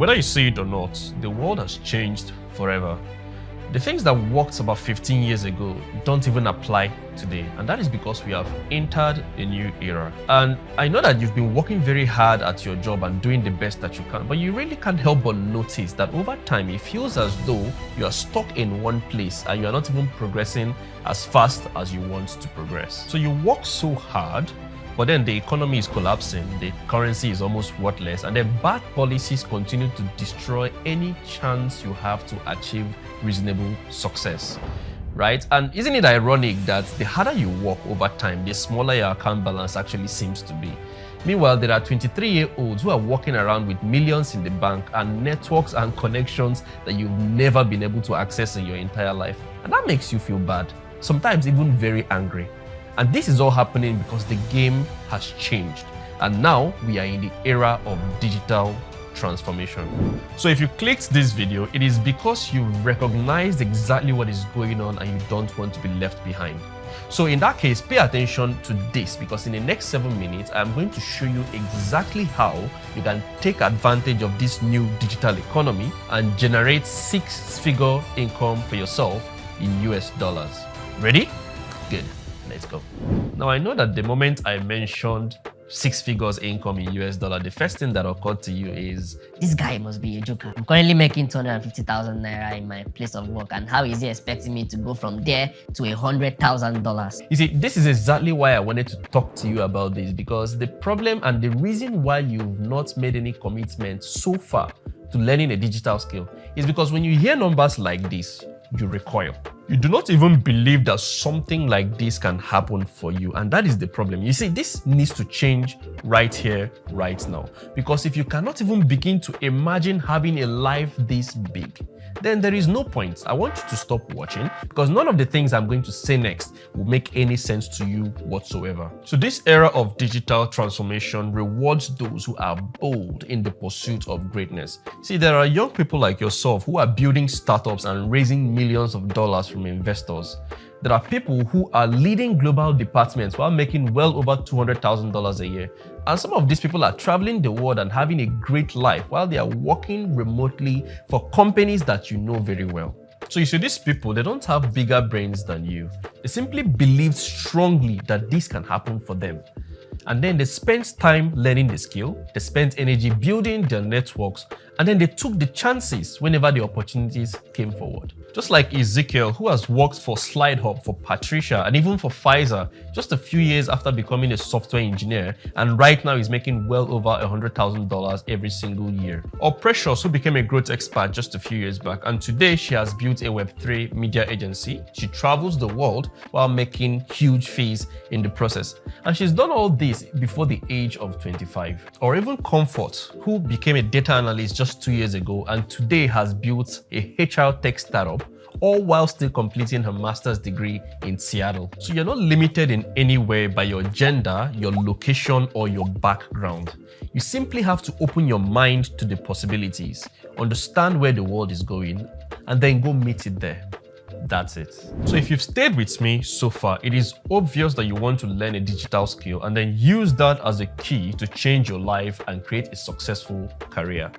whether you see it or not, the world has changed forever. The things that worked about 15 years ago don't even apply today, and that is because we have entered a new era. And I know that you've been working very hard at your job and doing the best that you can, but you really can't help but notice that over time it feels as though you are stuck in one place and you are not even progressing as fast as you want to progress. So you work so hard, but then the economy is collapsing, the currency is almost worthless, and then bad policies continue to destroy any chance you have to achieve reasonable success, right? And isn't it ironic that the harder you work over time, the smaller your account balance actually seems to be? Meanwhile, there are 23-year-olds who are walking around with millions in the bank and networks and connections that you've never been able to access in your entire life. And that makes you feel bad, sometimes even very angry. And this is all happening because the game has changed. And now we are in the era of digital transformation. So if you clicked this video, it is because you recognized exactly what is going on and you don't want to be left behind. So in that case, pay attention to this, because in the next 7 minutes, I'm going to show you exactly how you can take advantage of this new digital economy and generate 6-figure income for yourself in US dollars. Ready? Good. Let's go. Now, I know that the moment I mentioned 6 figures income in US dollar, the first thing that occurred to you is, this guy must be a joker. I'm currently making 250,000 naira in my place of work, and how is he expecting me to go from there to $100,000? You see, this is exactly why I wanted to talk to you about this, because the problem and the reason why you've not made any commitment so far to learning a digital skill is because when you hear numbers like this, you recoil. You do not even believe that something like this can happen for you, and that is the problem. You see, this needs to change right here, right now, because if you cannot even begin to imagine having a life this big, then there is no point. I want you to stop watching, because none of the things I'm going to say next will make any sense to you whatsoever. So this era of digital transformation rewards those who are bold in the pursuit of greatness. See, there are young people like yourself who are building startups and raising millions of dollars from investors. There are people who are leading global departments while making well over $200,000 a year. And some of these people are traveling the world and having a great life while they are working remotely for companies that you know very well. So you see, these people, they don't have bigger brains than you. They simply believe strongly that this can happen for them. And then they spent time learning the skill, they spent energy building their networks, and then they took the chances whenever the opportunities came forward. Just like Ezekiel, who has worked for SlideHub, for Patricia, and even for Pfizer just a few years after becoming a software engineer, and right now is making well over $100,000 every single year. Or Precious, who became a growth expert just a few years back, and today she has built a Web3 media agency. She travels the world while making huge fees in the process. And she's done all this before the age of 25. Or even Comfort, who became a data analyst just 2 years ago and today has built a HR tech startup, all while still completing her master's degree in Seattle. So you're not limited in any way by your gender, your location, or your background. You simply have to open your mind to the possibilities, understand where the world is going, and then go meet it there. That's it. So if you've stayed with me so far, it is obvious that you want to learn a digital skill and then use that as a key to change your life and create a successful career.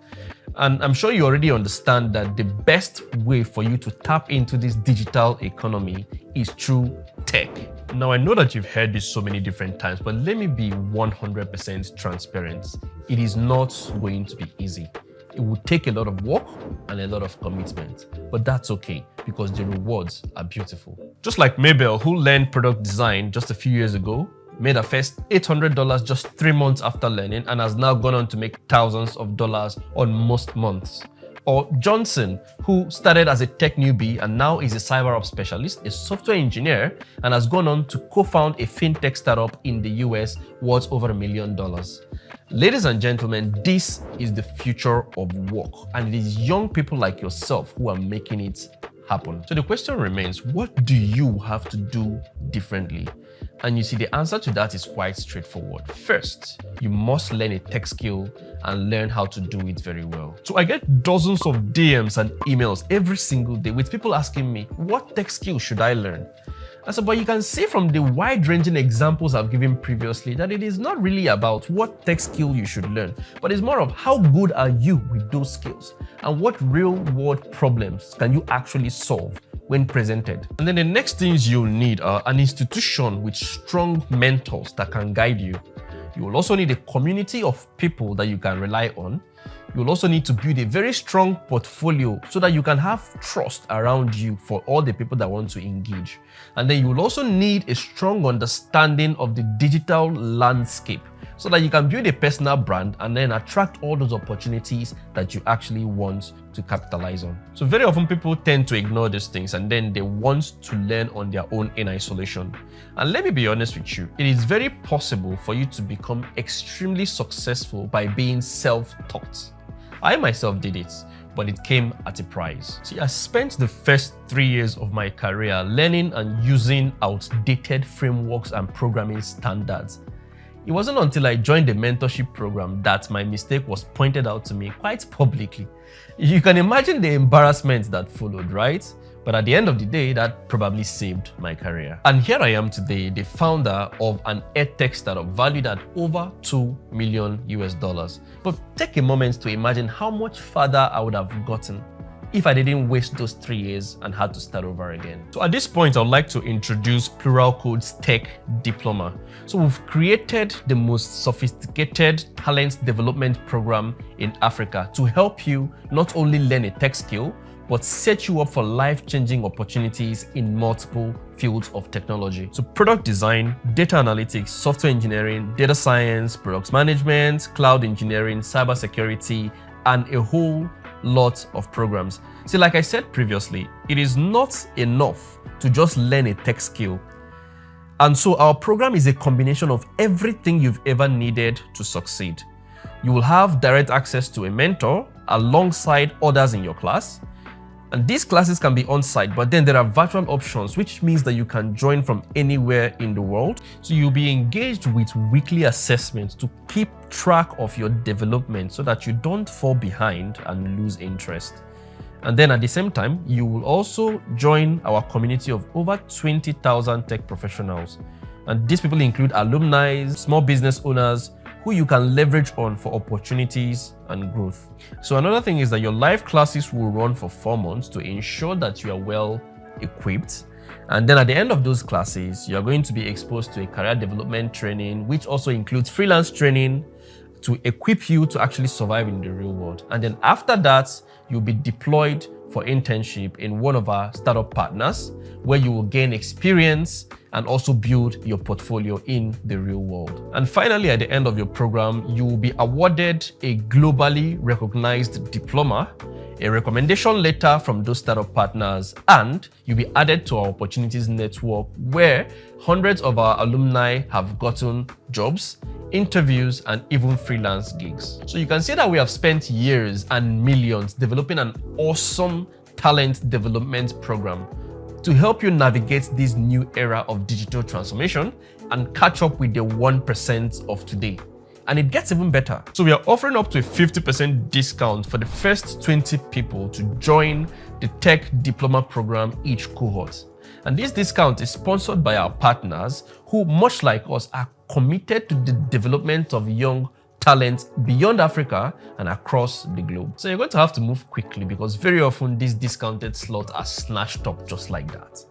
And I'm sure you already understand that the best way for you to tap into this digital economy is through tech. Now, I know that you've heard this so many different times, but let me be 100% transparent. It is not going to be easy. It will take a lot of work and a lot of commitment, but that's okay because the rewards are beautiful. Just like Mabel, who learned product design just a few years ago, made her first $800 just 3 months after learning and has now gone on to make thousands of dollars on most months. Or Johnson, who started as a tech newbie and now is a cyber-ops specialist, a software engineer, and has gone on to co-found a fintech startup in the US worth over $1 million. Ladies and gentlemen, this is the future of work, and it is young people like yourself who are making it happen. So the question remains, what do you have to do differently? And you see, the answer to that is quite straightforward. First, you must learn a tech skill and learn how to do it very well. So I get dozens of DMs and emails every single day with people asking me, what tech skill should I learn? And so, but you can see from the wide-ranging examples I've given previously that it is not really about what tech skill you should learn, but it's more of how good are you with those skills and what real-world problems can you actually solve when presented. And then the next things you'll need are an institution with strong mentors that can guide you. You will also need a community of people that you can rely on. You'll also need to build a very strong portfolio so that you can have trust around you for all the people that want to engage. And then you will also need a strong understanding of the digital landscape so that you can build a personal brand and then attract all those opportunities that you actually want to capitalize on. So very often people tend to ignore these things and then they want to learn on their own in isolation. And let me be honest with you, it is very possible for you to become extremely successful by being self-taught. I myself did it, but it came at a price. See, I spent the first 3 years of my career learning and using outdated frameworks and programming standards. It wasn't until I joined the mentorship program that my mistake was pointed out to me quite publicly. You can imagine the embarrassment that followed, right? But at the end of the day, that probably saved my career. And here I am today, the founder of an edtech startup valued at over $2 million US. But take a moment to imagine how much farther I would have gotten if I didn't waste those 3 years and had to start over again. So at this point, I would like to introduce Pluralcode's Tech Diploma. So we've created the most sophisticated talent development program in Africa to help you not only learn a tech skill, but set you up for life-changing opportunities in multiple fields of technology. So product design, data analytics, software engineering, data science, products management, cloud engineering, cybersecurity, and a whole lot of programs. See, like I said previously, it is not enough to just learn a tech skill. And so our program is a combination of everything you've ever needed to succeed. You will have direct access to a mentor alongside others in your class. And these classes can be on-site, but then there are virtual options, which means that you can join from anywhere in the world. So you'll be engaged with weekly assessments to keep track of your development so that you don't fall behind and lose interest. And then at the same time, you will also join our community of over 20,000 tech professionals. And these people include alumni, small business owners, who you can leverage on for opportunities and growth. So another thing is that your live classes will run for 4 months to ensure that you are well equipped. And then at the end of those classes, you are going to be exposed to a career development training, which also includes freelance training to equip you to actually survive in the real world. And then after that, you'll be deployed for internship in one of our startup partners, where you will gain experience and also build your portfolio in the real world. And finally, at the end of your program, you will be awarded a globally recognized diploma, a recommendation letter from those startup partners, and you'll be added to our opportunities network where hundreds of our alumni have gotten jobs, interviews, and even freelance gigs. So you can see that we have spent years and millions developing an awesome talent development program to help you navigate this new era of digital transformation and catch up with the 1% of today. And it gets even better. So we are offering up to a 50% discount for the first 20 people to join the Tech Diploma program each cohort. And this discount is sponsored by our partners who, much like us, are committed to the development of young talent beyond Africa and across the globe. So you're going to have to move quickly because very often these discounted slots are snatched up just like that.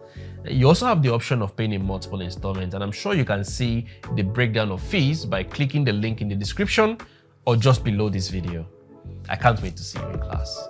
You also have the option of paying in multiple installments, and I'm sure you can see the breakdown of fees by clicking the link in the description or just below this video. I can't wait to see you in class.